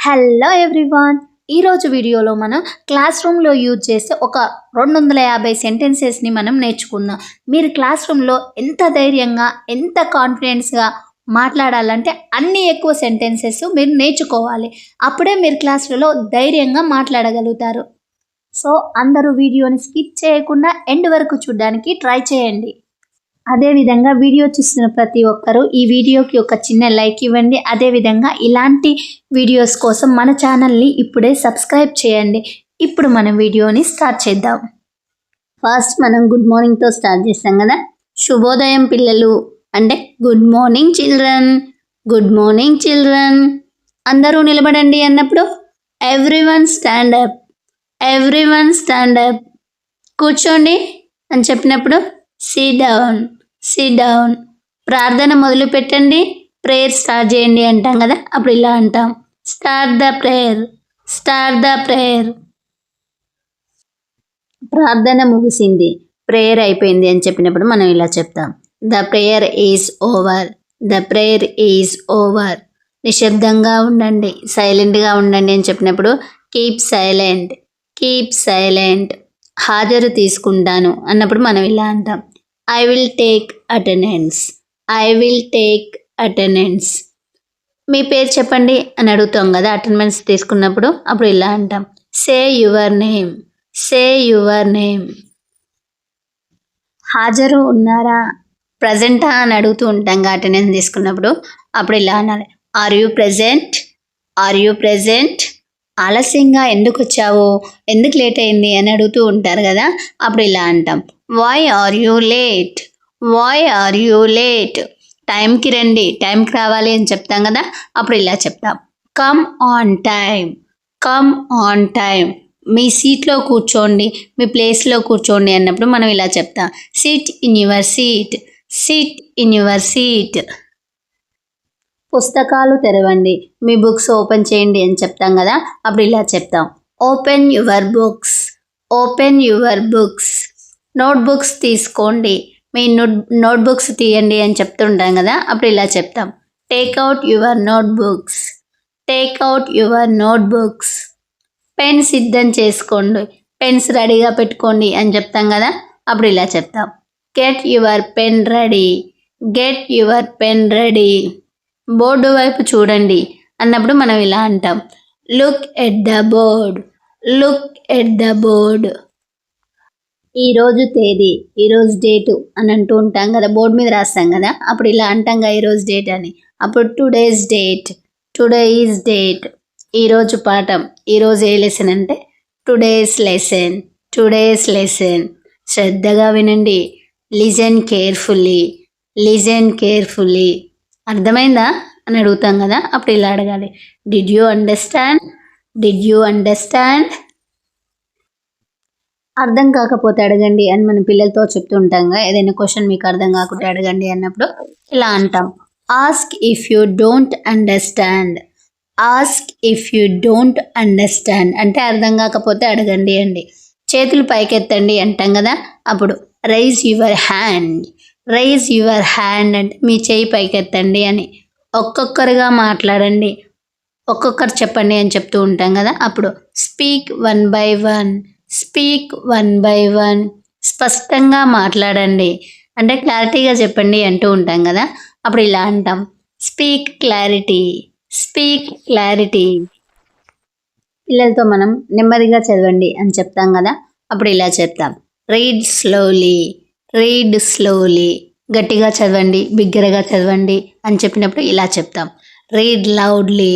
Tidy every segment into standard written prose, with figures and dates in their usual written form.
Hello everyone. ఈరోజు వీడియోలో మనం క్లాస్ రూమ్లో యూజ్ చేసే ఒక 250 సెంటెన్సెస్ని మనం నేర్చుకుందాం. మీరు క్లాస్ రూమ్లో ఎంత ధైర్యంగా ఎంత కాన్ఫిడెన్స్గా మాట్లాడాలంటే అన్ని ఎక్కువ సెంటెన్సెస్ మీరు నేర్చుకోవాలి. అప్పుడే మీరు క్లాసులలో ధైర్యంగా మాట్లాడగలుగుతారు. సో అందరూ వీడియోని స్కిప్ చేయకుండా ఎండ్ వరకు చూడడానికి ట్రై చేయండి. అదేవిధంగా వీడియో చూస్తున్న ప్రతి ఒక్కరూ ఈ వీడియోకి ఒక చిన్న లైక్ ఇవ్వండి. అదేవిధంగా ఇలాంటి వీడియోస్ కోసం మన ఛానల్ని ఇప్పుడే సబ్స్క్రైబ్ చేయండి. ఇప్పుడు మనం వీడియోని స్టార్ట్ చేద్దాం. ఫస్ట్ మనం గుడ్ మార్నింగ్తో స్టార్ట్ చేస్తాం కదా. శుభోదయం పిల్లలు అంటే good morning children, good morning children. అందరూ నిలబడండి అన్నప్పుడు everyone stand up, everyone stand up. కూర్చోండి అని చెప్పినప్పుడు సిట్ డౌన్, సిట్ డౌన్. ప్రార్థన మొదలు పెట్టండి, ప్రేయర్ స్టార్ట్ చేయండి అంటాం కదా, అప్పుడు ఇలా అంటాం start the prayer, start the prayer. ప్రార్థన ముగిసింది, ప్రేయర్ అయిపోయింది అని చెప్పినప్పుడు మనం ఇలా చెప్తాం the prayer is over, the prayer is over. నిశ్శబ్దంగా ఉండండి, సైలెంట్గా ఉండండి అని చెప్పినప్పుడు కీప్ సైలెంట్, కీప్ సైలెంట్. హాజరు తీసుకుంటాను అన్నప్పుడు మనం ఇలా అంటాం I will take attendance, I will take attendance. మీ పేరు చెప్పండి అని అడుగుతాం కదా అటెండెన్స్ తీసుకున్నప్పుడు, అప్పుడు ఇలా అంటాం say your name, say your name. హాజరు ఉన్నారా, ప్రజెంటా అని అడుగుతూ ఉంటాం అటెండెన్స్ తీసుకున్నప్పుడు, అప్పుడు ఇలా అనాలి are you present, are you present. ఆలస్యంగా ఎందుకు వచ్చావు, ఎందుకు లేట్ అయింది అని అడుగుతూ ఉంటారు కదా, అప్పుడు ఇలా అంటాం why are you late, why are you late. టైంకి రండి, టైంకి రావాలి అని చెప్తాం కదా, అప్పుడు ఇలా చెప్తాం come on time, come on time. మీ సీట్లో కూర్చోండి, మీ ప్లేస్లో కూర్చోండి అన్నప్పుడు మనం ఇలా చెప్తాం sit in your seat, sit in your seat. పుస్తకాలు తెరవండి, మీ బుక్స్ ఓపెన్ చేయండి అని చెప్తాం కదా, అప్పుడు ఇలా చెప్తాం open your books, open your books. Notebooks తీసుకోండి, మీ నోట్బుక్స్ తీయండి అని చెప్తుంటాం కదా, అప్పుడు ఇలా చెప్తాం take out your notebooks, take out your notebooks. Pen సిద్ధం చేసుకోండి, పెన్స్ రెడీగా పెట్టుకోండి అని చెప్తాం కదా, అప్పుడు ఇలా చెప్తాం get your pen ready, get your pen ready. Board వైపు చూడండి అన్నప్పుడు మనం ఇలా అంటాం look at the board, look at the board. ఈరోజు తేదీ, ఈరోజు డేటు అని అంటూ ఉంటాం కదా, బోర్డు మీద రాస్తాం కదా, అప్పుడు ఇలా అంటాం కదా ఈరోజు డేట్ అని, అప్పుడు today's date, today is date. ఈరోజు పాఠం, ఈరోజు ఏ లెసన్ అంటే టుడేస్ లెసన్, టుడేస్ లెసన్. శ్రద్ధగా వినండి, లిజన్ కేర్ఫుల్లీ, లిజన్ కేర్ఫుల్లీ. అర్థమైందా అని అడుగుతాం కదా, అప్పుడు ఇలా అడగాలి did you understand, did you understand. అర్థం కాకపోతే అడగండి అని మన పిల్లలతో చెప్తూ ఉంటాం కదా, ఏదైనా క్వశ్చన్ మీకు అర్థం కాకుంటే అడగండి అన్నప్పుడు ఇలా అంటాం ask if you don't understand, ask if you don't understand అంటే అర్థం కాకపోతే అడగండి అండి. చేతులు పైకెత్తండి అంటాం కదా, అప్పుడు rise your hand, rise your hand అంటే మీ చేయి పైకెత్తండి అని. ఒక్కొక్కరుగా మాట్లాడండి, ఒక్కొక్కరు చెప్పండి అని చెప్తూ ఉంటాం కదా, అప్పుడు speak one by one, speak one by one. స్పష్టంగా మాట్లాడండి అంటే క్లారిటీగా చెప్పండి అంటూ ఉంటాం కదా, అప్పుడు ఇలా అంటాం స్పీక్ క్లారిటీ, స్పీక్ క్లారిటీ. పిల్లలతో మనం నెమ్మదిగా చదవండి అని చెప్తాం కదా, అప్పుడు ఇలా చెప్తాం రీడ్ స్లోలీ, రీడ్ స్లోలీ. గట్టిగా చదవండి, బిగ్గరగా చదవండి అని చెప్పినప్పుడు ఇలా చెప్తాం రీడ్ లౌడ్లీ,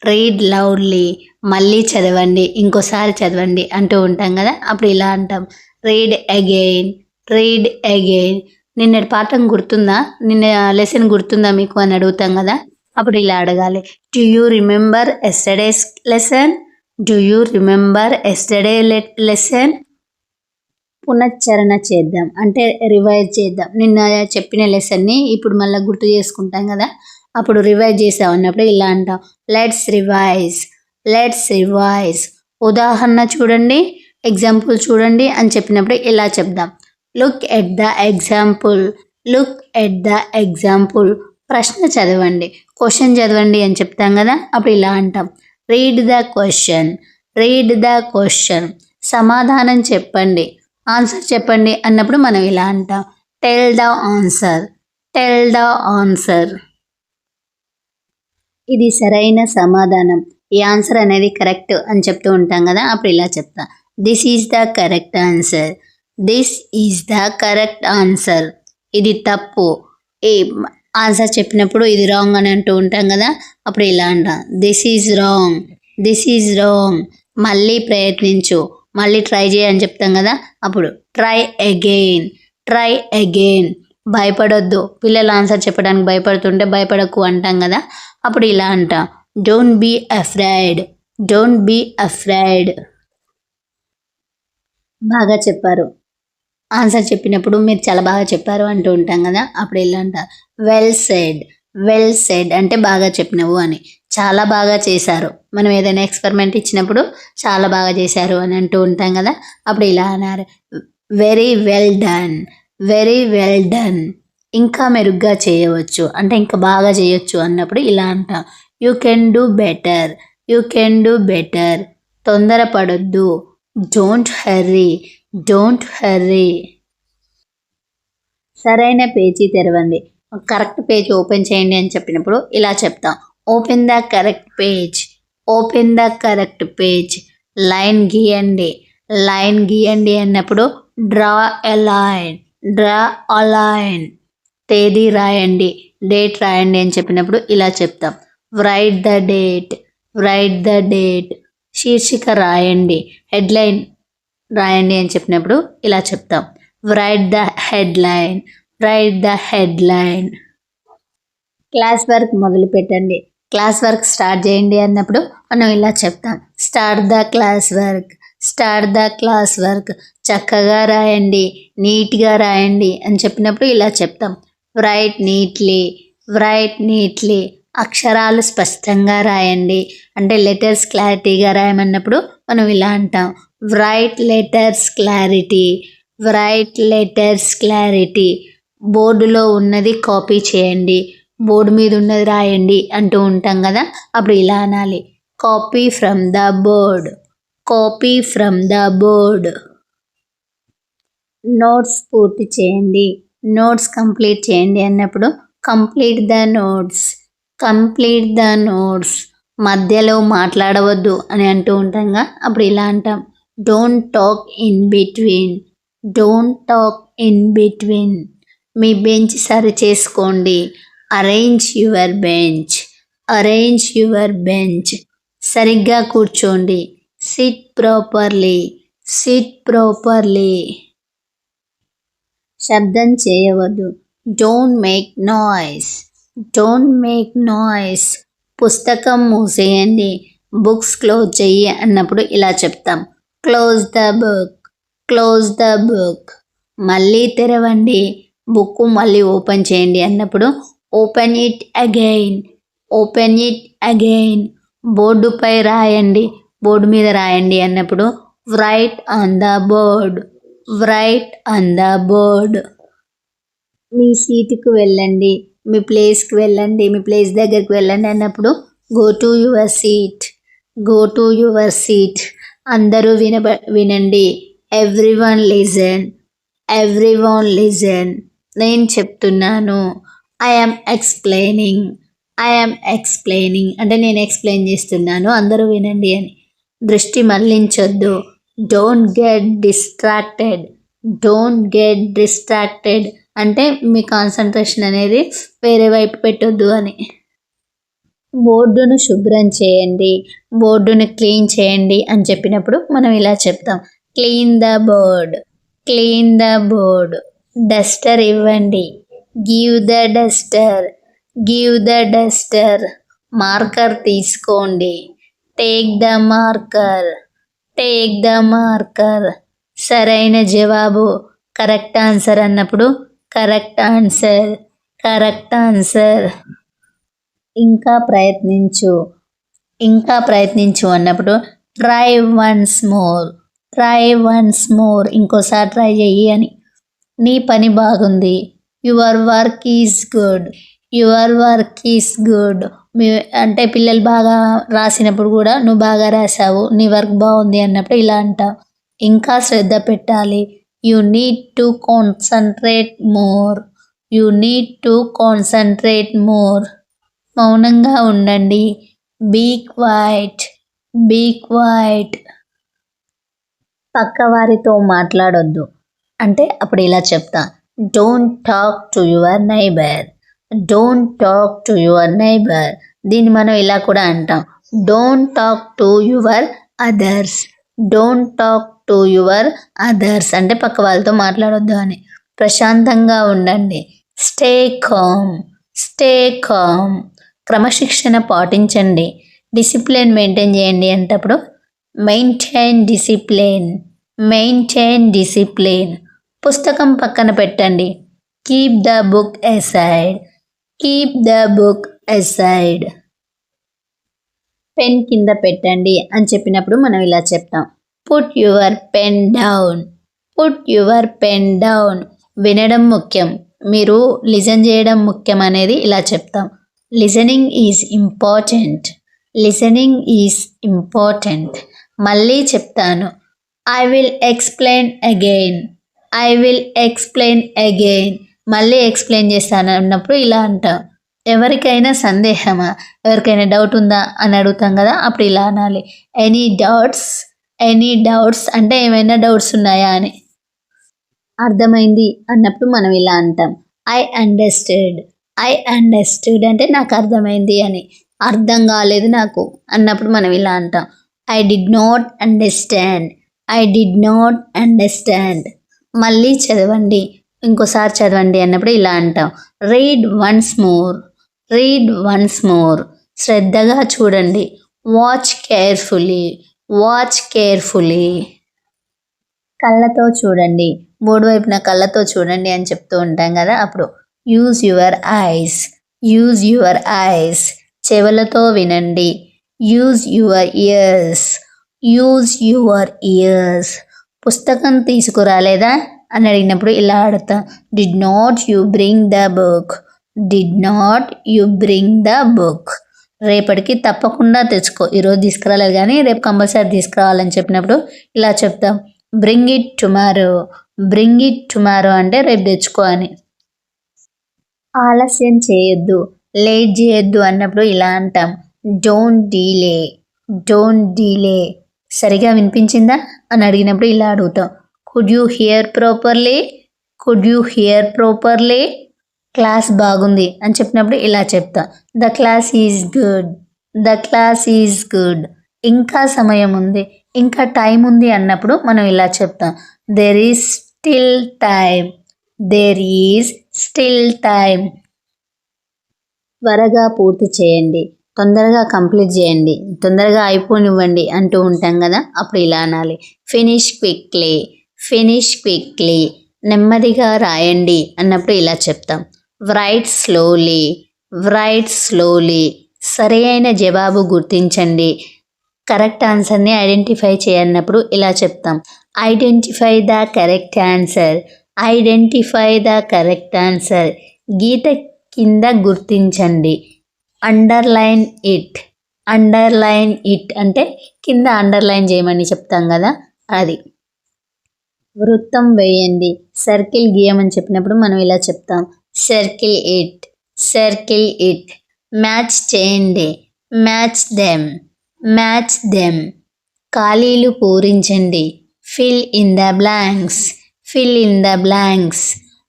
రీడ్ లౌడ్లీ. మళ్ళీ చదవండి, ఇంకోసారి చదవండి అంటూ ఉంటాం కదా, అప్పుడు ఇలా అంటాం రీడ్ అగైన్, రీడ్ అగైన్. నిన్నటి పాఠం గుర్తుందా, నిన్న లెసన్ గుర్తుందా మీకు అని అడుగుతాం కదా, అప్పుడు ఇలా అడగాలి do you remember yesterday's lesson, do you remember yesterday lesson. పునశ్చరణ చేద్దాం అంటే రివైజ్ చేద్దాం, నిన్న చెప్పిన లెసన్ని ఇప్పుడు మళ్ళీ గుర్తు చేసుకుంటాం కదా, అప్పుడు రివైజ్ చేసాం అన్నప్పుడు ఇలా అంటాం లెట్స్ రివైజ్, లెట్స్ రివైజ్. ఉదాహరణ చూడండి, ఎగ్జాంపుల్ చూడండి అని చెప్పినప్పుడు ఇలా చెప్దాం look at the example, look at the example. ప్రశ్న చదవండి, క్వశ్చన్ చదవండి అని చెప్తాం కదా, అప్పుడు ఇలా అంటాం read the question, read the question. సమాధానం చెప్పండి, ఆన్సర్ చెప్పండి అన్నప్పుడు మనం ఇలా అంటాం, tell the answer, tell the answer. ఇది సరైన సమాధానం, ఈ ఆన్సర్ అనేది కరెక్ట్ అని చెప్తూ ఉంటాం కదా, అప్పుడు ఇలా చెప్తా, this is the correct answer, this is the correct answer. ఇది తప్పు, ఈ ఆన్సర్ చెప్పినప్పుడు ఇది రాంగ్ అని అంటూ ఉంటాం కదా, అప్పుడు ఇలా అంటాం, this is wrong, this is wrong. మళ్ళీ ప్రయత్నించు, మళ్ళీ ట్రై చేయి అని చెప్తాం కదా, అప్పుడు ట్రై అగైన్, ట్రై అగైన్. భయపడొద్దు, పిల్లలు ఆన్సర్ చెప్పడానికి భయపడుతుంటే భయపడకు అంటాం కదా, అప్పుడు ఇలా అంటాం, don't be afraid, don't be afraid. బాగా చెప్పారు, ఆన్సర్ చెప్పినప్పుడు మీరు చాలా బాగా చెప్పారు అంటూ ఉంటాం కదా, అప్పుడు ఇలా అంటారు, వెల్ సెడ్, వెల్ సెడ్ అంటే బాగా చెప్పినవు అని. చాలా బాగా చేశారు, మనం ఏదైనా ఎక్స్పెరిమెంట్ ఇచ్చినప్పుడు చాలా బాగా చేశారు అని అంటూ ఉంటాం కదా, అప్పుడు ఇలా అన్నారు, very well done, very well done. ఇంకా మెరుగ్గా చేయవచ్చు అంటే ఇంకా బాగా చేయొచ్చు అన్నప్పుడు ఇలా అంటాం, you can do better, you can do better. తొందరపడొద్దు, డోంట్ హర్రీ, డోంట్ హర్రీ. సరైన పేజీ తెరవండి, కరెక్ట్ పేజ్ ఓపెన్ చేయండి అని చెప్పినప్పుడు ఇలా చెప్తాం, open the correct page, open the correct page. Line గీయండి, లైన్ గీయండి అన్నప్పుడు draw a line, draw a line. తేదీ రాయండి, డేట్ రాయండి అని చెప్పినప్పుడు ఇలా చెప్తాం, write the date, write the date. శీర్షిక రాయండి, హెడ్లైన్ రాయండి అని చెప్పినప్పుడు ఇలా చెప్తాం, write the headline, right the headline. Class work మొదలు పెట్టండి, క్లాస్ వర్క్ స్టార్ట్ చేయండి అన్నప్పుడు మనం ఇలా చెప్తాం, start the class work, start the class work. చక్కగా రాయండి, నీట్గా రాయండి అని చెప్పినప్పుడు ఇలా చెప్తాం, రైట్ నీట్లీ, రైట్ నీట్లీ. అక్షరాలు స్పష్టంగా రాయండి అంటే లెటర్స్ క్లారిటీగా రాయమన్నప్పుడు మనం ఇలా అంటాం, right letters clarity, right letters clarity. బోర్డులో ఉన్నది కాపీ చేయండి, బోర్డు మీద ఉన్నది రాయండి అంటూ ఉంటాం కదా, అప్పుడు ఇలా అనాలి, copy from the board, copy from the board. Notes పూర్తి చేయండి, నోట్స్ కంప్లీట్ చేయండి అన్నప్పుడు complete the notes, complete the notes. మధ్యలో మాట్లాడవద్దు అని అంటూ ఉంటాంగా, అప్పుడు ఇలా అంటాం, don't talk in between, don't talk in between. Me bench సరి చేసుకోండి, arrange your bench, arrange your bench. సరిగ్గా కూర్చోండి, సిట్ ప్రాపర్లీ, సిట్ ప్రాపర్లీ. శబ్దం చేయవద్దు, don't make noise, don't make noise. పుస్తకం మూసేయండి, బుక్స్ క్లోజ్ చెయ్యి అన్నప్పుడు ఇలా చెప్తాం, close the book, close the book. మళ్ళీ తెరవండి, బుక్ మళ్ళీ ఓపెన్ చేయండి అన్నప్పుడు open it again, open it again. బోర్డుపై రాయండి, బోర్డు మీద రాయండి అన్నప్పుడు write on the board, write on the board. మీ సీటుకు వెళ్ళండి, మీ ప్లేస్కి వెళ్ళండి, మీ ప్లేస్ దగ్గరికి వెళ్ళండి అన్నప్పుడు go to your seat, go to your seat. అందరూ వినండి, ఎవ్రీవన్ లిజన్, ఎవ్రీవన్ లిజన్. నేను చెప్తున్నాను, ఐఎమ్ ఎక్స్ప్లెయినింగ్, ఐఎమ్ ఎక్స్ప్లెయినింగ్ అంటే నేను ఎక్స్ప్లెయిన్ చేస్తున్నాను, అందరూ వినండి అని. దృష్టి మళ్లించొద్దు, don't get distracted, don't get distracted అంటే మీ కాన్సన్ట్రేషన్ అనేది వేరే వైపు పెట్టొద్దు అని. బోర్డును శుభ్రం చేయండి, బోర్డును క్లీన్ చేయండి అని చెప్పినప్పుడు మనం ఇలా చెప్తాం, clean the board, clean the board. Duster ఇవ్వండి, give the duster, give the duster. Marker తీసుకోండి, take the marker, take the marker. సరైన జవాబు, కరెక్ట్ ఆన్సర్ అన్నప్పుడు కరెక్ట్ ఆన్సర్, కరెక్ట్ ఆన్సర్. ఇంకా ప్రయత్నించు, ఇంకా ప్రయత్నించు అన్నప్పుడు try once more, try once more. ఇంకోసారి ట్రై చెయ్యి అని. నీ పని బాగుంది, your work is good, your work is good. మీ అంటే పిల్లలు బాగా రాసినప్పుడు కూడా నువ్వు బాగా రాసావు, నీ వర్క్ బాగుంది అన్నప్పుడు ఇలా అంటాం. ఇంకా శ్రద్ధ పెట్టాలి. You need to concentrate more. You need to concentrate more. మౌనంగా ఉండండి. Be quiet. Be quiet. పక్కవారితో మాట్లాడొద్దు అంటే అప్పుడు ఇలా చెప్తా. Don't talk to your neighbour. Don't talk to your neighbour. దీన్ని మనం ఇలా కూడా అంటాం. Don't talk to your others. Don't talk to your others అంటే పక్క వాళ్ళతో మాట్లాడొద్దు అని. ప్రశాంతంగా ఉండండి. Stay calm. Stay calm. క్రమశిక్షణ పాటించండి. డిసిప్లిన్ మెయింటైన్ చేయండి అంటప్పుడు మెయింటైన్ డిసిప్లిన్. Maintain discipline. పుస్తకం పక్కన పెట్టండి. Keep the book aside. Keep the book aside. Pen కింద పెట్టండి అని చెప్పినప్పుడు మనం ఇలా చెప్తాం. Put your pen down. Put your pen down. వినడం ముఖ్యం, మీరు లిజన్ చేయడం ముఖ్యం అనేది ఇలా చెప్తాం. Listening is important. Listening is important. మళ్ళీ చెప్తాను. I will explain again. I will explain again. మళ్ళీ ఎక్స్ప్లెయిన్ చేస్తాను అన్నప్పుడు ఇలా అంటాం. ఎవరికైనా సందేహమా, ఎవరికైనా డౌట్ ఉందా అని అడుగుతాం కదా, అప్పుడు ఇలా అనాలి. Any doubts. ఎనీ డౌట్స్ అంటే ఏమైనా డౌట్స్ ఉన్నాయా అని. అర్థమైంది అన్నప్పుడు మనం ఇలా అంటాం. I understood. ఐ అండర్స్టూడ్ అంటే నాకు అర్థమైంది అని. అర్థం కాలేదు నాకు అన్నప్పుడు మనం ఇలా అంటాం. I did not understand. I did not understand. మళ్ళీ చదవండి, ఇంకోసారి చదవండి అన్నప్పుడు ఇలా అంటాం. Read once more. Read once more. శ్రద్ధగా చూడండి. Watch carefully. Watch carefully. కళ్ళతో చూడండి. మూడు వైపున కళ్ళతో చూడండి అని చెప్తూ ఉంటాం కదా, అప్పుడు use your eyes. Use your eyes. చెవులతో వినండి. Use your years. Use your years. పుస్తకం తీసుకురాలేదా అని అడిగినప్పుడు ఇలా అడుగుతాం. Did not you bring the book. Did not you bring the book. రేపటికి తప్పకుండా తెచ్చుకో. ఈరోజు తీసుకురాలేదు కానీ రేపు కంపల్సరీ తీసుకురావాలని చెప్పినప్పుడు ఇలా చెప్తాం. Bring it tomorrow. Bring it tomorrow అంటే రేపు తెచ్చుకో అని. ఆలస్యం చేయొద్దు, లేట్ చేయొద్దు అన్నప్పుడు ఇలా అంటాం. Don't delay. Don't delay. సరిగా వినిపించిందా అని అడిగినప్పుడు ఇలా అడుగుతాం. Could you here properly. Could you here properly. Class బాగుంది అని చెప్పినప్పుడు ఇలా చెప్తా. The class is good. The class is good. ఇంకా సమయం ఉంది, ఇంకా టైం ఉంది అన్నప్పుడు మనం ఇలా చెప్తాం. There is still time. There is still time. త్వరగా పూర్తి చేయండి, తొందరగా కంప్లీట్ చేయండి, తొందరగా అయిపోనివ్వండి అంటూ ఉంటాం కదా, అప్పుడు ఇలా అనాలి. Finish quickly. Finish quickly. నెమ్మదిగా రాయండి అన్నప్పుడు ఇలా చెప్తాం. Right slowly. Right slowly. సరి అయిన జవాబు గుర్తించండి, కరెక్ట్ ఆన్సర్ని ఐడెంటిఫై చేయన్నప్పుడు ఇలా చెప్తాం. Identify the correct answer. Identify the correct answer. గీత కింద గుర్తించండి. Underline it. అండర్లైన్ ఇట్ అంటే కింద అండర్లైన్ చేయమని చెప్తాం కదా అది. వృత్తం వేయండి, సర్కిల్ గీయమని చెప్పినప్పుడు మనం ఇలా చెప్తాం. Circle it. Circle it. Match చేయండి. Match them. Match them. ఖాళీలు పూరించండి. Fill in the blanks. Fill in the blanks.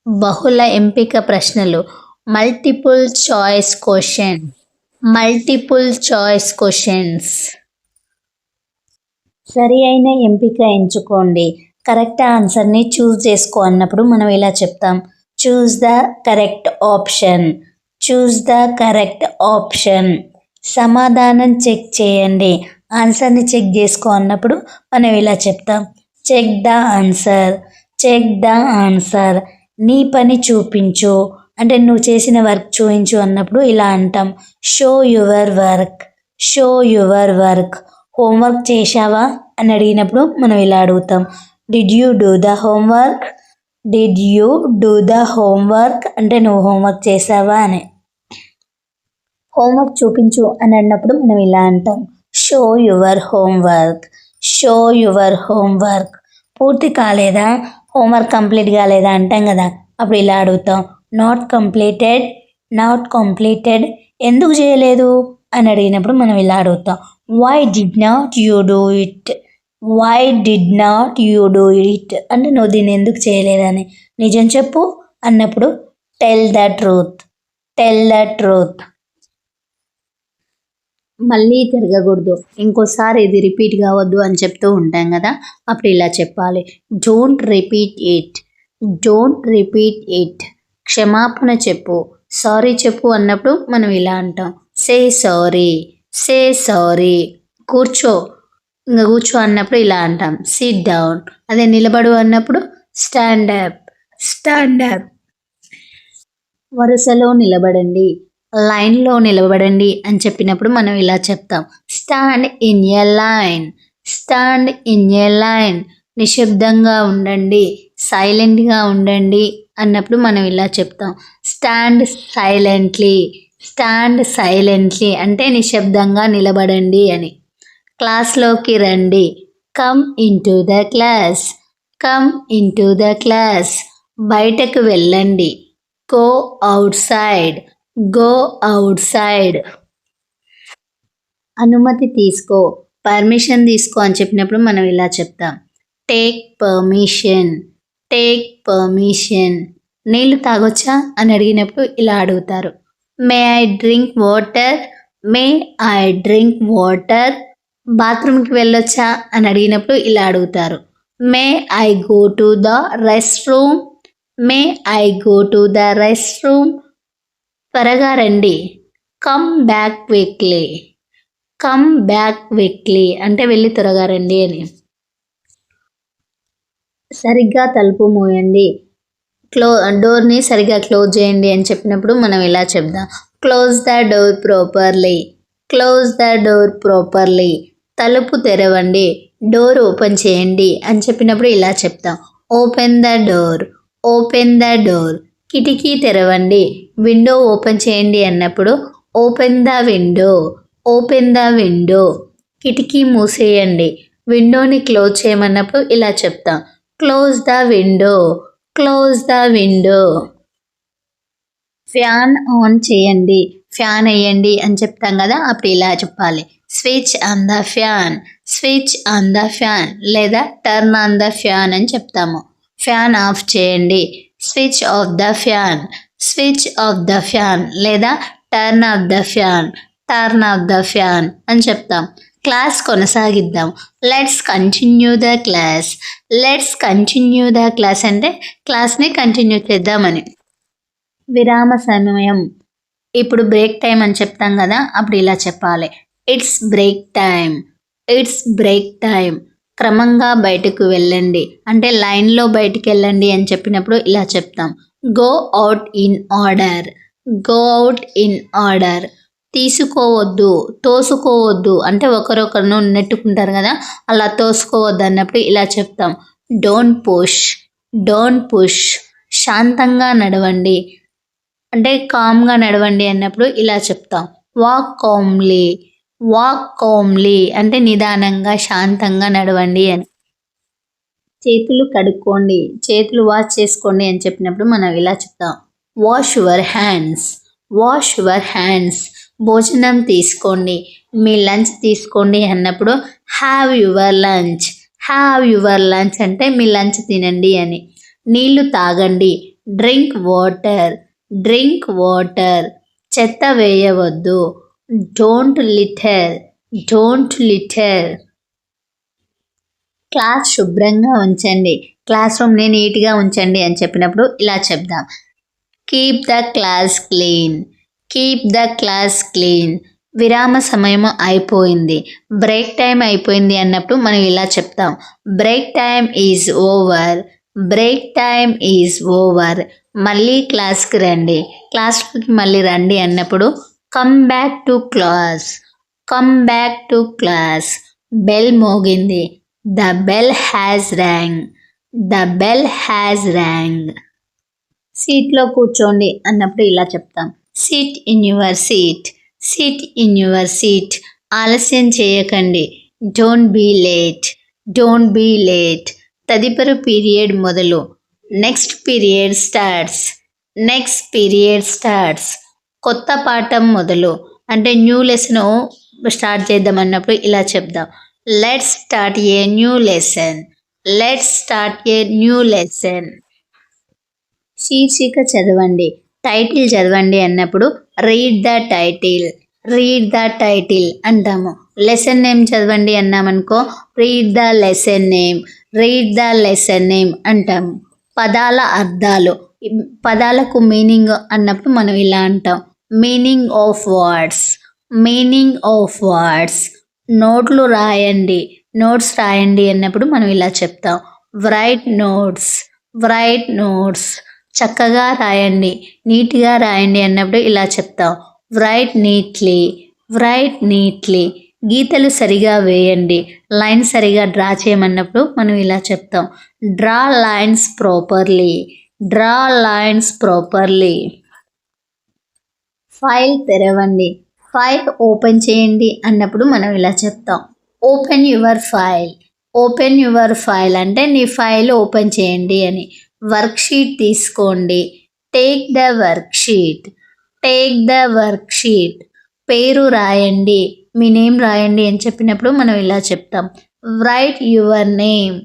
బహుళ ఎంపిక ప్రశ్నలు. Multiple choice question. Multiple choice questions. సరి అయిన ఎంపిక ఎంచుకోండి, కరెక్ట్ ఆన్సర్ని చూస్ చేసుకో అన్నప్పుడు మనం ఇలా చెప్తాం. Choose the correct option. Choose the correct option. సమాధానం చెక్ చేయండి, ఆన్సర్ని చెక్ చేసుకో అన్నప్పుడు మనం ఇలా చెప్తాం. Check the answer. Check the answer. నీ పని చూపించు అంటే నువ్వు చేసిన వర్క్ చూపించు అన్నప్పుడు ఇలా అంటాం. Show your work. Show your work. Homework చేశావా అని అడిగినప్పుడు మనం ఇలా అడుగుతాం. Did you do the homework. Did you do the homework అంటే నువ్వు హోంవర్క్ చేసావా అని. హోంవర్క్ చూపించు అని అన్నప్పుడు మనం ఇలా అంటాం, show your homework, show your homework. పూర్తి కాలేదా, హోంవర్క్ కంప్లీట్ కాలేదా అంటాం కదా, అప్పుడు ఇలా అడుగుతాం, నాట్ కంప్లీటెడ్, నాట్ కంప్లీటెడ్. ఎందుకు చేయలేదు అని అడిగినప్పుడు మనం ఇలా అడుగుతాం, why did not you do it, why did not you do it. అంటే నువ్వు దీన్ని ఎందుకు చేయలేదని. నిజం చెప్పు అన్నప్పుడు tell the truth, tell the truth. మళ్ళీ తిరగకూడదు, ఇంకోసారి ఇది రిపీట్ కావద్దు అని చెప్తూ ఉంటాం కదా, అప్పుడు ఇలా చెప్పాలి, don't repeat it, don't repeat it. క్షమాపణ చెప్పు, సారీ చెప్పు అన్నప్పుడు మనం ఇలా అంటాం, సే సారీ, సే సారీ. కూర్చో, ఇంకా కూర్చో అన్నప్పుడు ఇలా అంటాం, సిట్ డౌన్. అదే నిలబడు అన్నప్పుడు స్టాండ్ అప్, స్టాండ్ అప్. వరుసలో నిలబడండి, లైన్లో నిలబడండి అని చెప్పినప్పుడు మనం ఇలా చెప్తాం, stand in a line, stand in a line. నిశ్శబ్దంగా ఉండండి, సైలెంట్గా ఉండండి అన్నప్పుడు మనం ఇలా చెప్తాం, స్టాండ్ సైలెంట్లీ, స్టాండ్ సైలెంట్లీ అంటే నిశ్శబ్దంగా నిలబడండి అని. క్లాస్లోకి రండి, come in to the class, come in to the class. బయటకు వెళ్ళండి, go out side, go out side. అనుమతి తీసుకో, పర్మిషన్ తీసుకో అని చెప్పినప్పుడు మనం ఇలా చెప్తాం, టేక్ పర్మిషన్, టేక్ పర్మిషన్. నీళ్ళు తాగొచ్చా అని అడిగినప్పుడు ఇలా అడుగుతారు, may I drink water, may I drink water. బాత్రూమ్కి వెళ్ళొచ్చా అని అడిగినప్పుడు ఇలా అడుగుతారు, may I go to the rest room, may I go to the rest room. త్వరగా రండి, come back quickly, come back quickly అంటే వెళ్ళి త్వరగా రండి అని. సరిగ్గా తలుపు మూయండి, డోర్ని సరిగ్గా క్లోజ్ చేయండి అని చెప్పినప్పుడు మనం ఇలా చెప్దాం, close the door properly, close the door properly. తలుపు తెరవండి, డోర్ ఓపెన్ చేయండి అని చెప్పినప్పుడు ఇలా చెప్తాం, open the door, open the door. కిటికీ తెరవండి, విండో ఓపెన్ చేయండి అన్నప్పుడు open the window, open the window. కిటికీ మూసేయండి, విండోని క్లోజ్ చేయమన్నప్పుడు ఇలా చెప్తాం, close the window, close the window. Fan on చేయండి, ఫ్యాన్ వేయండి అని చెప్తాం కదా, అప్పుడు ఇలా చెప్పాలి, switch on the fan, switch on the fan లేదా టర్న్ ఆన్ ద ఫ్యాన్ అని చెప్తాము. ఫ్యాన్ ఆఫ్ చేయండి, switch off the fan, switch off the fan లేదా turn off the fan, turn off the fan అని చెప్తాం. క్లాస్ కొనసాగిద్దాం, let's continue the class, let's continue the class అంటే క్లాస్ని continue చేద్దామని. విరామ సమయం, ఇప్పుడు బ్రేక్ టైం అని చెప్తాం కదా, అప్పుడు ఇలా చెప్పాలి, it's break time, it's break time. క్రమంగా బయటకు వెళ్ళండి అంటే లైన్లో బయటికి వెళ్ళండి అని చెప్పినప్పుడు ఇలా చెప్తాం, go out in order, go out in order. తీసుకోవద్దు, తోసుకోవద్దు అంటే ఒకరొకరును నెట్టుకుంటారు కదా, అలా తోసుకోవద్దు అన్నప్పుడు ఇలా చెప్తాం, డోంట్ పుష్, డోంట్ పుష్. శాంతంగా నడవండి అంటే కామ్గా నడవండి అన్నప్పుడు ఇలా చెప్తాం, వాక్ కామ్లీ, వాక్ కామ్లీ అంటే నిదానంగా శాంతంగా నడవండి అని. చేతులు కడుక్కోండి, చేతులు వాష్ చేసుకోండి అని చెప్పినప్పుడు మనం ఇలా చెప్తాం, wash your hands, wash your hands. భోజనం తీసుకోండి, మీ లంచ్ తీసుకోండి అన్నప్పుడు have your lunch, have your lunch అంటే మీ లంచ్ తినండి అని. నీళ్లు తాగండి, డ్రింక్ వాటర్, డ్రింక్ వాటర్. చెత్త వేయవద్దు, don't litter, don't litter. Class శుభ్రంగా ఉంచండి, క్లాస్ రూమ్ని నీట్గా ఉంచండి అని చెప్పినప్పుడు ఇలా చెప్దాం, keep the class clean, keep the class clean. విరామ సమయం అయిపోయింది, బ్రేక్ టైం అయిపోయింది అన్నప్పుడు మనం ఇలా చెప్తాం, break time is over, break time is over. మళ్ళీ క్లాస్కి రండి, క్లాస్కి మళ్ళీ రండి అన్నప్పుడు come back to class, come back to class. Bell మోగింది, the bell has rang, the bell has rang. సీట్లో కూర్చోండి అన్నప్పుడు ఇలా చెప్తాం, sit in your seat, sit in your seat. ఆలస్యం చేయకండి. Don't be late. Don't be late. తదుపరి period మొదలు. Next period starts. Next period starts. కొత్త పాఠం మొదలు అంటే న్యూ లెసన్ స్టార్ట్ చేద్దాం అన్నప్పుడు ఇలా చెప్దాం. Let's start a new lesson. Let's start a new lesson. శీర్షిక చదవండి. టైటిల్ చదవండి అన్నప్పుడు read the title. Read the title అంటాము. లెసన్ నేమ్ చదవండి అన్నామనుకో read the lesson name. Read the lesson name అంటాము. పదాల అర్థాలు. పదాలకు మీనింగ్ అన్నప్పుడు మనం ఇలా అంటాం. Meaning of words. Meaning of words. నోట్లు రాయండి. నోట్స్ రాయండి అన్నప్పుడు మనం ఇలా చెప్తాం. Write notes. Write notes. చక్కగా రాయండి. నీట్గా రాయండి అన్నప్పుడు ఇలా చెప్తాం. Right neatly. Right neatly. గీతలు సరిగా వేయండి. లైన్ సరిగా డ్రా చేయమన్నప్పుడు మనం ఇలా చెప్తాం. Draw lines properly. Draw lines properly. File తెరవండి. ఫైల్ ఓపెన్ చేయండి అన్నప్పుడు మనం ఇలా చెప్తాం. Open your file. Open your file అంటే నీ ఫైల్ ఓపెన్ చేయండి అని. వర్క్షీట్ తీసుకోండి. Take the worksheet. Take the worksheet. పేరు రాయండి. మీ నేమ్ రాయండి అని చెప్పినప్పుడు మనం ఇలా చెప్తాం. Right your name.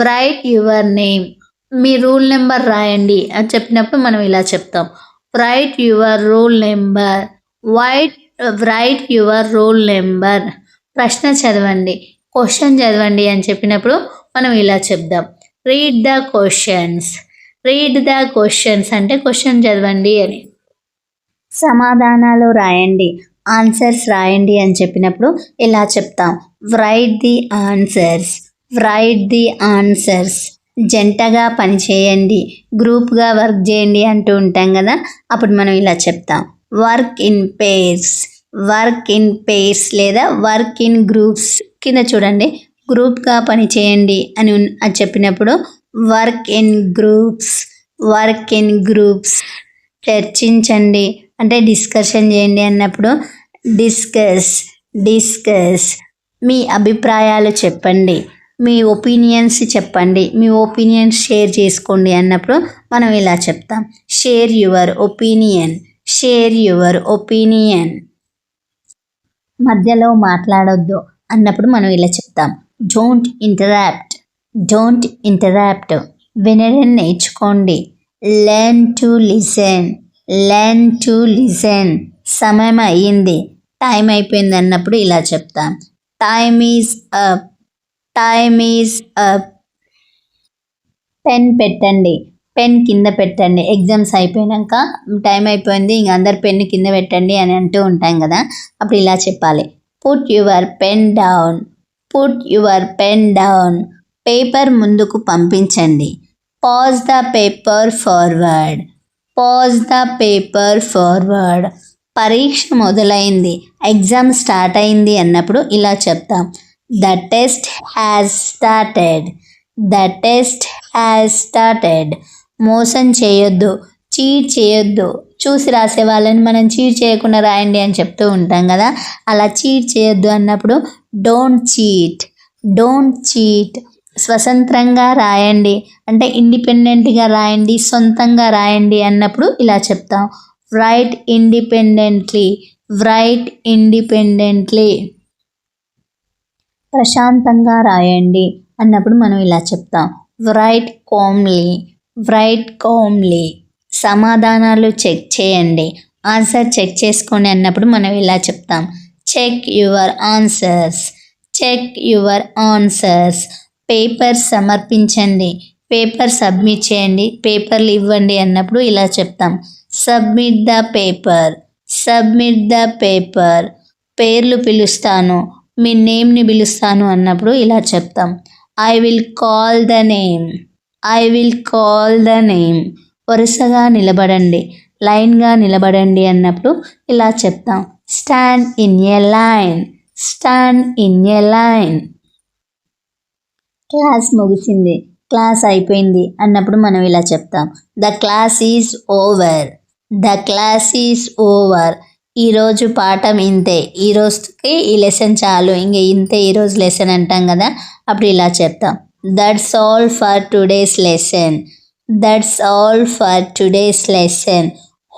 Right your name. Me rule number రాయండి అని చెప్పినప్పుడు మనం ఇలా చెప్తాం. Right your rule number. Right your rule number. ప్రశ్న చదవండి. క్వశ్చన్ చదవండి అని చెప్పినప్పుడు మనం ఇలా చెప్దాం. Read the questions. Read the questions అంటే క్వశ్చన్ చదవండి అని. సమాధానాలు రాయండి. ఆన్సర్స్ రాయండి అని చెప్పినప్పుడు ఇలా చెప్తాం. Right the answers. Right the answers. జంటగా పనిచేయండి. గ్రూప్గా వర్క్ చేయండి అంటూ ఉంటాం కదా, అప్పుడు మనం ఇలా చెప్తాం. Work in pairs. Work in pairs లేదా వర్క్ ఇన్ గ్రూప్స్. కింద చూడండి, గ్రూప్గా పనిచేయండి అని చెప్పినప్పుడు work in groups. Work in groups. చర్చించండి అంటే డిస్కషన్ చేయండి అన్నప్పుడు డిస్కస్. డిస్కస్. మీ అభిప్రాయాలు చెప్పండి. మీ ఒపీనియన్స్ చెప్పండి. మీ ఒపీనియన్స్ షేర్ చేసుకోండి అన్నప్పుడు మనం ఇలా చెప్తాం. Share your opinion. Share your opinion. మధ్యలో మాట్లాడొద్దు అన్నప్పుడు మనం ఇలా చెప్తాం. Don't interrupt. Don't interrupt. వినడం నేర్చుకోండి. Learn to listen. Learn to listen. సమయం అయ్యింది. టైం అయిపోయింది అన్నప్పుడు ఇలా చెప్తాం. Time is up. Time is up. Pen పెట్టండి. పెన్ కింద పెట్టండి. ఎగ్జామ్స్ అయిపోయాక టైం అయిపోయింది ఇంక అందరు పెన్ను కింద పెట్టండి అని అంటూ ఉంటాం కదా, అప్పుడు ఇలా చెప్పాలి. Put your pen down. Put your pen down. Paper ముందుకు పంపించండి. Pause the paper forward. Pause the paper forward. పరీక్ష మొదలైంది. ఎగ్జామ్ స్టార్ట్ అయింది అన్నప్పుడు ఇలా చెప్తాం. The test has started. The test has started. మోసం చేయొద్దు. చీట్ చేయొద్దు. చూసి రాసే వాళ్ళని మనం చీట్ చేయకుండా రాయండి అని చెప్తూ ఉంటాం కదా, అలా చీట్ చేయొద్దు అన్నప్పుడు డోంట్ చీట్. Don't cheat. స్వతంత్రంగా రాయండి అంటే ఇండిపెండెంట్గా రాయండి, సొంతంగా రాయండి అన్నప్పుడు ఇలా చెప్తాం. Right independently. Right independently. ప్రశాంతంగా రాయండి అన్నప్పుడు మనం ఇలా చెప్తాం. రైట్ కామ్లీ. రైట్ కామ్లీ. సమాధానాలు చెక్ చేయండి. ఆన్సర్ చెక్ చేసుకోండి అన్నప్పుడు మనం ఇలా చెప్తాం. చెక్ యువర్ ఆన్సర్స్. చెక్ యువర్ ఆన్సర్స్. పేపర్ సమర్పించండి. పేపర్ సబ్మిట్ చేయండి. పేపర్లు ఇవ్వండి అన్నప్పుడు ఇలా చెప్తాం. Submit the paper. Submit the paper. పేర్లు పిలుస్తాను. మీ నేమ్ని పిలుస్తాను అన్నప్పుడు ఇలా చెప్తాం. I will call the name. I will call the name. వరుసగా నిలబడండి. లైన్గా నిలబడండి అన్నప్పుడు ఇలా చెప్తాం. Stand in a line. Stand in a line. Class ముగిసింది. క్లాస్ అయిపోయింది అన్నప్పుడు మనం ఇలా చెప్తాం. The class is over. The class is over. ఈరోజు పాఠం ఇంతే, ఈ రోజుకి ఈ లెసన్ చాలు, ఇంక ఇంతే ఈరోజు లెసన్ అంటాం కదా, అప్పుడు ఇలా చెప్తాం. That's all for today's lesson. That's all for today's lesson.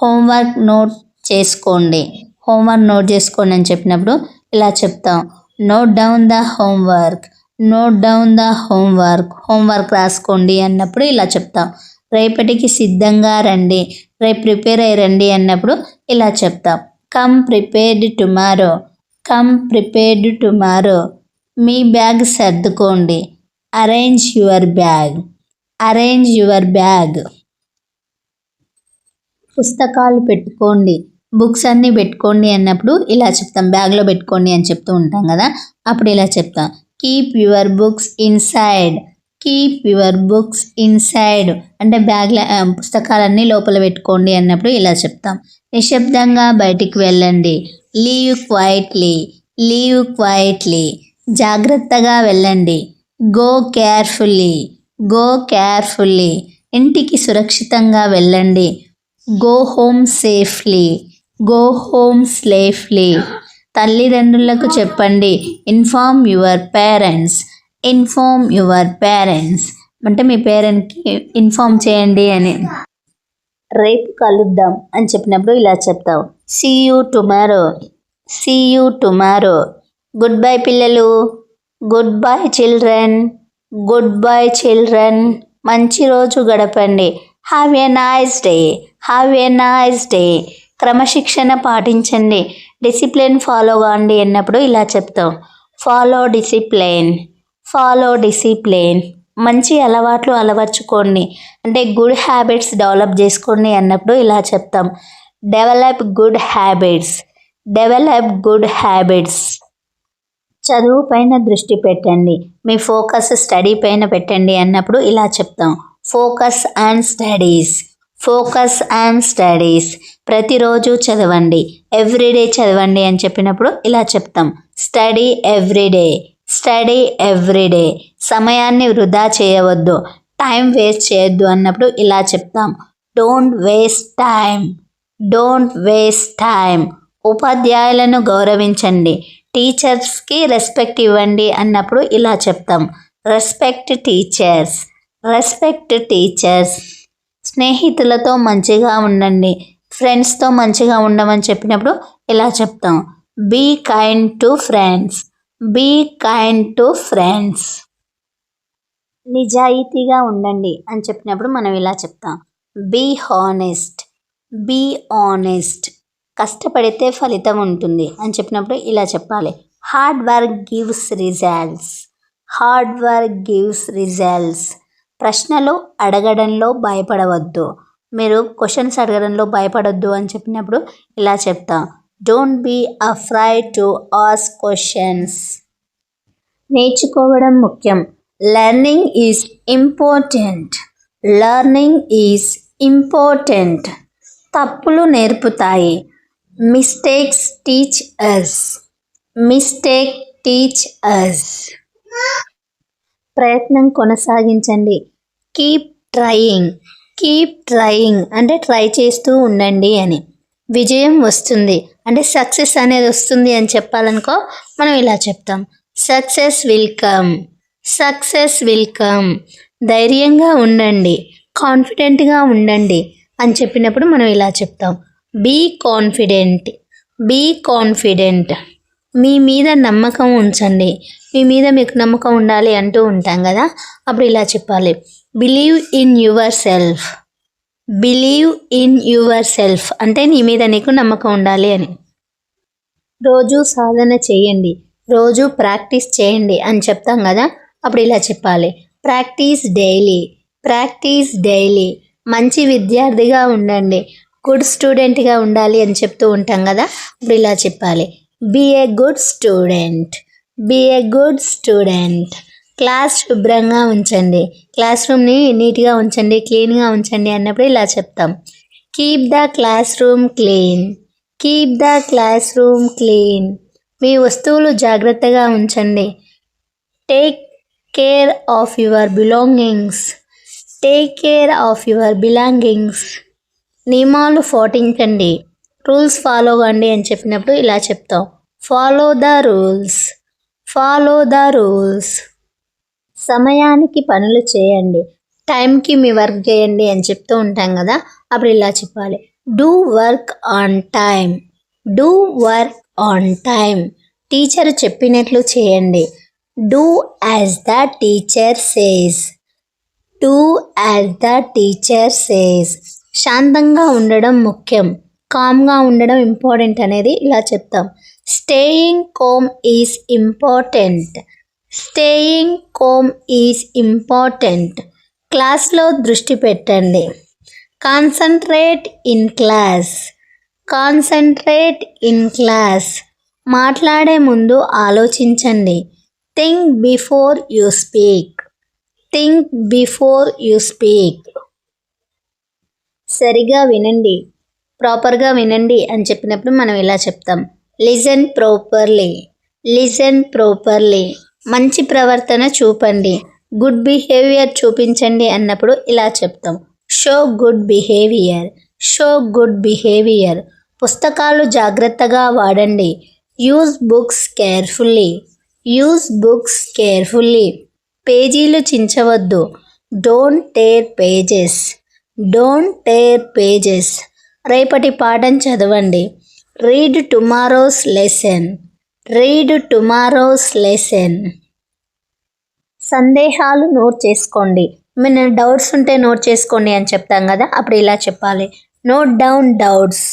Homework note చేసుకోండి. హోంవర్క్ నోట్ చేసుకోండి అని చెప్పినప్పుడు ఇలా చెప్తాం. Note down the homework. Note down the homework. Homework రాసుకోండి అన్నప్పుడు ఇలా చెప్తాం. రేపటికి సిద్ధంగా రండి. రేపు ప్రిపేర్ అయ్యి రండి అన్నప్పుడు ఇలా చెప్తాం. Come prepared tomorrow. Come prepared tomorrow. మీ బ్యాగ్ సర్దుకోండి. Arrange your bag. Arrange your bag. పుస్తకాలు పెట్టుకోండి. బుక్స్ అన్నీ పెట్టుకోండి అన్నప్పుడు ఇలా చెప్తాం. బ్యాగ్లో పెట్టుకోండి అని చెప్తూ ఉంటాం కదా, అప్పుడు ఇలా చెప్తాం. Keep your books inside. Keep your books inside అంటే బ్యాగ్లో పుస్తకాలన్నీ లోపల పెట్టుకోండి అన్నప్పుడు ఇలా చెప్తాం. నిశ్శబ్దంగా బయటికి వెళ్ళండి. Leave quietly. Leave quietly. జాగ్రత్తగా వెళ్ళండి. Go carefully. Go carefully. ఇంటికి సురక్షితంగా వెళ్ళండి. Go home safely. Go home safely. తల్లిదండ్రులకు చెప్పండి. Inform your parents. Inform your parents అంటే మీ పేరెంట్కి ఇన్ఫార్మ్ చేయండి అని. రేపు కలుద్దాం అని చెప్పినప్పుడు ఇలా చెప్తావు. See you tomorrow. See you tomorrow. Good bye పిల్లలు. Good bye children. Good bye children. మంచి రోజు గడపండి. Have a nice day. Have a nice day. క్రమశిక్షణ పాటించండి. డిసిప్లిన్ ఫాలో కాండి అన్నప్పుడు ఇలా చెప్తాం. Follow discipline. Follow discipline. మంచి అలవాట్లు అలవర్చుకోండి అంటే గుడ్ హ్యాబిట్స్ డెవలప్ చేసుకోండి అన్నప్పుడు ఇలా చెప్తాం. Develop good habits. Develop good habits. చదువు పైన దృష్టి పెట్టండి. మీ ఫోకస్ స్టడీ పైన పెట్టండి అన్నప్పుడు ఇలా చెప్తాం. Focus and studies. Focus and studies. ప్రతిరోజు చదవండి. ఎవ్రీడే చదవండి అని చెప్పినప్పుడు ఇలా చెప్తాం. Study everyday. Study everyday. సమయాన్ని వృధా చేయవద్దు. టైం వేస్ట్ చేయొద్దు అన్నప్పుడు ఇలా చెప్తాం. Don't waste time. Don't waste time. ఉపాధ్యాయులను గౌరవించండి. టీచర్స్కి రెస్పెక్ట్ ఇవ్వండి అన్నప్పుడు ఇలా చెప్తాం. Respect teachers. Respect teachers. స్నేహితులతో మంచిగా ఉండండి. ఫ్రెండ్స్తో మంచిగా ఉండమని చెప్పినప్పుడు ఇలా చెప్తాం. Be kind to friends. Be kind to friends. నిజాయితీగా ఉండండి అని చెప్పినప్పుడు మనం ఇలా చెప్తాం. Be honest. Be honest. కష్టపడితే ఫలితం ఉంటుంది అని చెప్పినప్పుడు ఇలా చెప్పాలి. Hard work gives results. Hard work gives results. ప్రశ్నలు అడగడంలో భయపడవద్దు. మీరు క్వశ్చన్స్ అడగడంలో భయపడొద్దు అని చెప్పినప్పుడు ఇలా చెప్తాం. Don't be afraid to ask questions. నేర్చుకోవడం ముఖ్యం. Learning is important. Learning is important. తప్పులు నేర్పుతాయి. Mistakes teach us. Mistake teach us. ప్రయత్నం కొనసాగించండి. Keep trying. కీప్ ట్రయింగ్ అంటే ట్రై చేస్తూ ఉండండి అని. విజయం వస్తుంది అంటే సక్సెస్ అనేది వస్తుంది అని చెప్పాలనుకో మనం ఇలా చెప్తాం. Success will come. Success will come. ధైర్యంగా ఉండండి. కాన్ఫిడెంట్గా ఉండండి అని చెప్పినప్పుడు మనం ఇలా చెప్తాం. Be confident. Be confident. మీ మీద నమ్మకం ఉంచండి. మీ మీద మీకు నమ్మకం ఉండాలి అంటూ ఉంటాం కదా, అప్పుడు ఇలా చెప్పాలి. Believe in your self. Believe in your self అంటే నీ మీద నీకు నమ్మకం ఉండాలి అని. రోజు సాధన చేయండి. రోజు ప్రాక్టీస్ చేయండి అని చెప్తాం కదా, అప్పుడు ఇలా చెప్పాలి. Practice daily. Practice daily. మంచి విద్యార్థిగా ఉండండి. గుడ్ స్టూడెంట్గా ఉండాలి అని చెప్తూ ఉంటాం కదా, అప్పుడు ఇలా చెప్పాలి. Be a good student. Be a good student. Class శుభ్రంగా ఉంచండి. క్లాస్ రూమ్ని నీట్గా ఉంచండి, క్లీన్గా ఉంచండి అన్నప్పుడు ఇలా చెప్తాం. Keep the classroom clean. Keep the classroom clean. మీ వస్తువులు జాగ్రత్తగా ఉంచండి. Take care of your belongings. Take care of your belongings. నియమాలు పాటించండి. రూల్స్ ఫాలో కండి అని చెప్పినప్పుడు ఇలా చెప్తాం, follow the rules, follow the rules. సమయానికి పనులు చేయండి, టైంకి మీ వర్క్ చేయండి అని చెప్తూ ఉంటాం కదా, అప్పుడు ఇలా చెప్పాలి, do work on time, do work on time. Teacher చెప్పినట్లు చేయండి, do as the teacher says, do as the teacher says. శాంతంగా ఉండడం ముఖ్యం, కామ్గా ఉండడం ఇంపార్టెంట్ అనేది ఇలా చెప్తాం, staying calm is important, staying calm is important. క్లాస్లో దృష్టి పెట్టండి, concentrate in class, concentrate in class. మాట్లాడే ముందు ఆలోచించండి, think before you speak, think before you speak. సరిగా వినండి, ప్రాపర్గా వినండి అని చెప్పినప్పుడు మనం ఇలా చెప్తాం, లిజన్ ప్రాపర్లీ, లిజన్ ప్రాపర్లీ. మంచి ప్రవర్తన చూపండి, గుడ్ బిహేవియర్ చూపించండి అన్నప్పుడు ఇలా చెప్తాం, show good behaviour, show good behaviour. పుస్తకాలు జాగ్రత్తగా వాడండి, use books carefully, use books carefully. పేజీలు చించవద్దు, don't tear pages, don't tear pages. రేపటి పాఠం చదవండి, read tomorrow's lesson, read tomorrow's lesson. సందేహాలు నోట్ చేసుకోండి, ఏమైనా డౌట్స్ ఉంటే నోట్ చేసుకోండి అని చెప్తాం కదా, అప్పుడు ఇలా చెప్పాలి, note down doubts,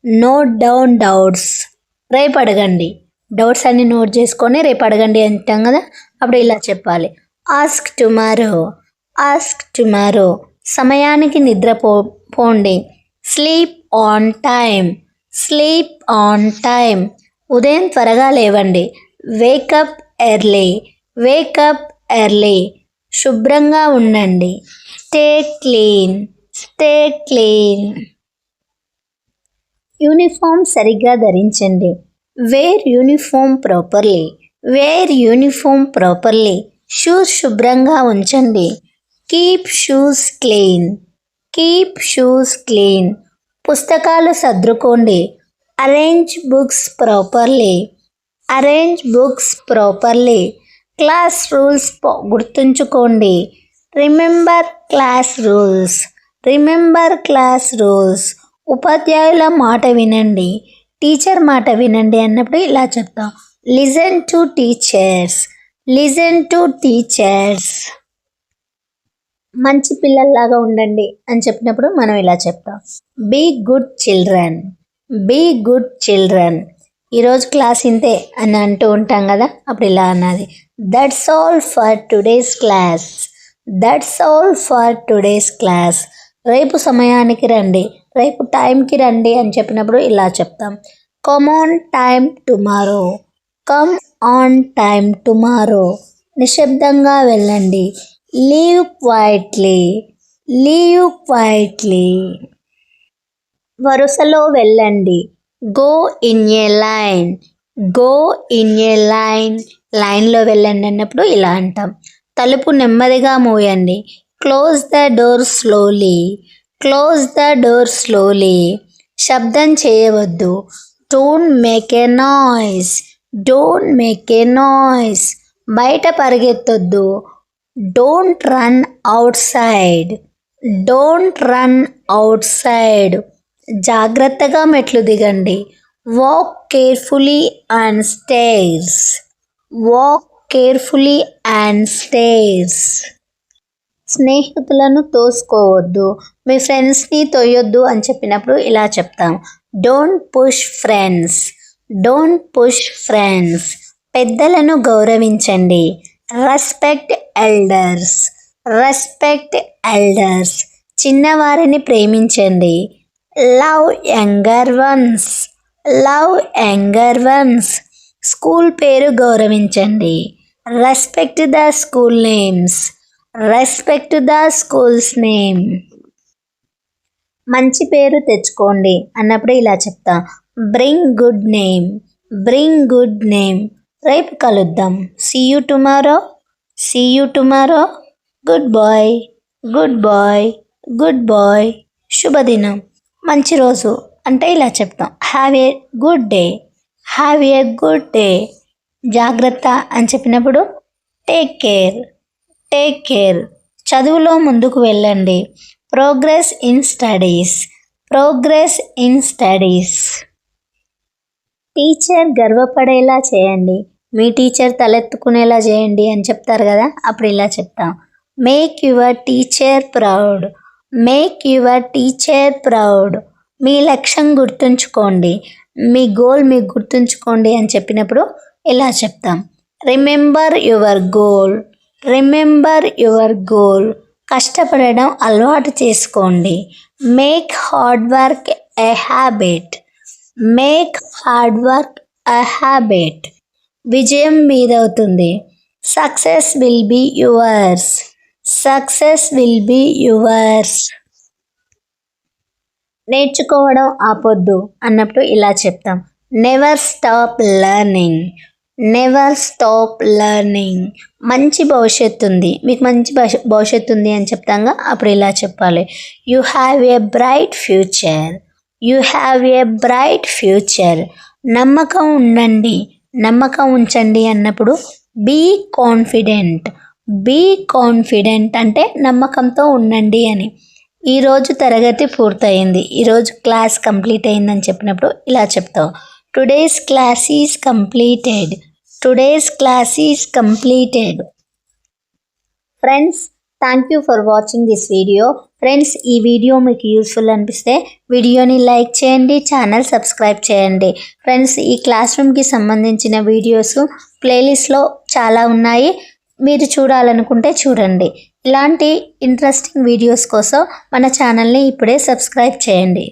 note down doubts. రేపు అడగండి, డౌట్స్ అన్ని నోట్ చేసుకొని రేపు అడగండి అంటాం కదా, అప్పుడు ఇలా చెప్పాలి, ఆస్క్ టుమారో, ఆస్క్ టుమారో. సమయానికి పోండి, sleep on time, sleep on time. ఉదయం త్వరగా లేవండి, వేకప్ ఎర్లీ, వేకప్ ఎర్లీ. శుభ్రంగా ఉండండి, stay clean, stay clean. Uniform సరిగ్గా ధరించండి, wear uniform properly, wear uniform properly. Shoes శుభ్రంగా ఉంచండి, keep shoes clean, keep shoes clean. పుస్తకాలు సర్దుకోండి, arrange books properly, arrange books properly. Class rules గుర్తుంచుకోండి, remember class rules, remember class rules. ఉపాధ్యాయుల మాట వినండి, టీచర్ మాట వినండి అన్నప్పుడు ఇలా చెప్తాం, listen to teachers, listen to teachers. మంచి పిల్లల్లాగా ఉండండి అని చెప్పినప్పుడు మనం ఇలా చెప్తాం, be good children, be good children. ఈరోజు క్లాస్ ఇంతే అని అంటూ ఉంటాం కదా, అప్పుడు ఇలా అన్నది, that's all for today's class, that's all for today's class. రేపు సమయానికి రండి, రేపు టైంకి రండి అని చెప్పినప్పుడు ఇలా చెప్తాం, come on time tomorrow, come on time tomorrow. నిశ్శబ్దంగా వెళ్ళండి, లీవ్ క్వైట్లీ, లీవ్ క్వైట్లీ. వరుసలో వెళ్ళండి, go in a line, go in a line. లైన్లో వెళ్ళండి అన్నప్పుడు ఇలా అంటాం, తలుపు నెమ్మదిగా మూయండి, close the door slowly, close the door slowly. శబ్దం చేయవద్దు, don't make a noise, don't make a noise. బయట పరిగెత్తొద్దు, don't run outside, don't run outside. జాగ్రత్తగా మెట్లు దిగండి, walk carefully and stairs, walk carefully and stairs. స్నేహితులను తోసుకోవద్దు, మీ ఫ్రెండ్స్ని తోయొద్దు అని చెప్పినప్పుడు ఇలా చెప్తాం, don't push friends, don't push friends. పెద్దలను గౌరవించండి, రెస్పెక్ట్ ఎల్డర్స్, రెస్పెక్ట్ ఎల్డర్స్. చిన్నవారిని ప్రేమించండి, love younger ones, love younger ones. School పేరు గౌరవించండి, respect the school names, respect the school's name. మంచి పేరు తెచ్చుకోండి అన్నప్పుడు ఇలా చెప్తా, bring good name, bring good name. రేపు కలుద్దాం, see you tomorrow, see you tomorrow. Goodbye, goodbye, good bye. శుభదినం, మంచి రోజు. అంటే ఇలా చెప్తాం, have a good day, have a good day. జాగ్రత్త అని చెప్పినప్పుడు టేక్ కేర్, టేక్ కేర్. చదువులో ముందుకు వెళ్ళండి, progress in studies, progress in studies. Teacher గర్వపడేలా చేయండి, మీ టీచర్ తలెత్తుకునేలా చేయండి అని చెప్తారు కదా, అప్పుడు ఇలా చెప్తాం, make your teacher proud, make your teacher proud. మీ లక్ష్యం గుర్తుంచుకోండి, మీ గోల్ మీకు గుర్తుంచుకోండి అని చెప్పినప్పుడు ఇలా చెప్తాం, remember your goal, remember your goal. కష్టపడడం అలవాటు చేసుకోండి, make hard work a habit, make hard work a habit. విజయం మీదవుతుంది, success will be yours, success will be yours. నేర్చుకోవడం ఆపొద్దు అన్నప్పుడు ఇలా చెప్తాం, never stop learning, never stop learning. మంచి భవిష్యత్తు ఉంది, మీకు మంచి భవిష్యత్తు ఉంది అని చెప్తాగా, అప్పుడు ఇలా చెప్పాలి, you have a bright future, you have a bright future. నమ్మకం ఉండండి, నమ్మకం ఉంచండి అన్నప్పుడు బీ కాన్ఫిడెంట్, బీ కాన్ఫిడెంట్ అంటే నమ్మకంతో ఉండండి అని. ఈరోజు తరగతి పూర్తయింది, ఈరోజు క్లాస్ కంప్లీట్ అయిందని చెప్పినప్పుడు ఇలా చెప్తావు, today's class is completed, today's class is completed. Friends, thank you for watching this video. Friends, ఈ వీడియో మీకు యూస్ఫుల్ అనిపిస్తే వీడియోని లైక్ చేయండి, ఛానల్ సబ్స్క్రైబ్ చేయండి. ఫ్రెండ్స్, ఈ క్లాస్ రూమ్కి సంబంధించిన వీడియోస్ ప్లేలిస్ట్లో చాలా ఉన్నాయి, మీరు చూడాలనుకుంటే చూడండి. ఇలాంటి ఇంట్రెస్టింగ్ వీడియోస్ కోసం మన ఛానల్ని ఇప్పుడే సబ్స్క్రైబ్ చేయండి.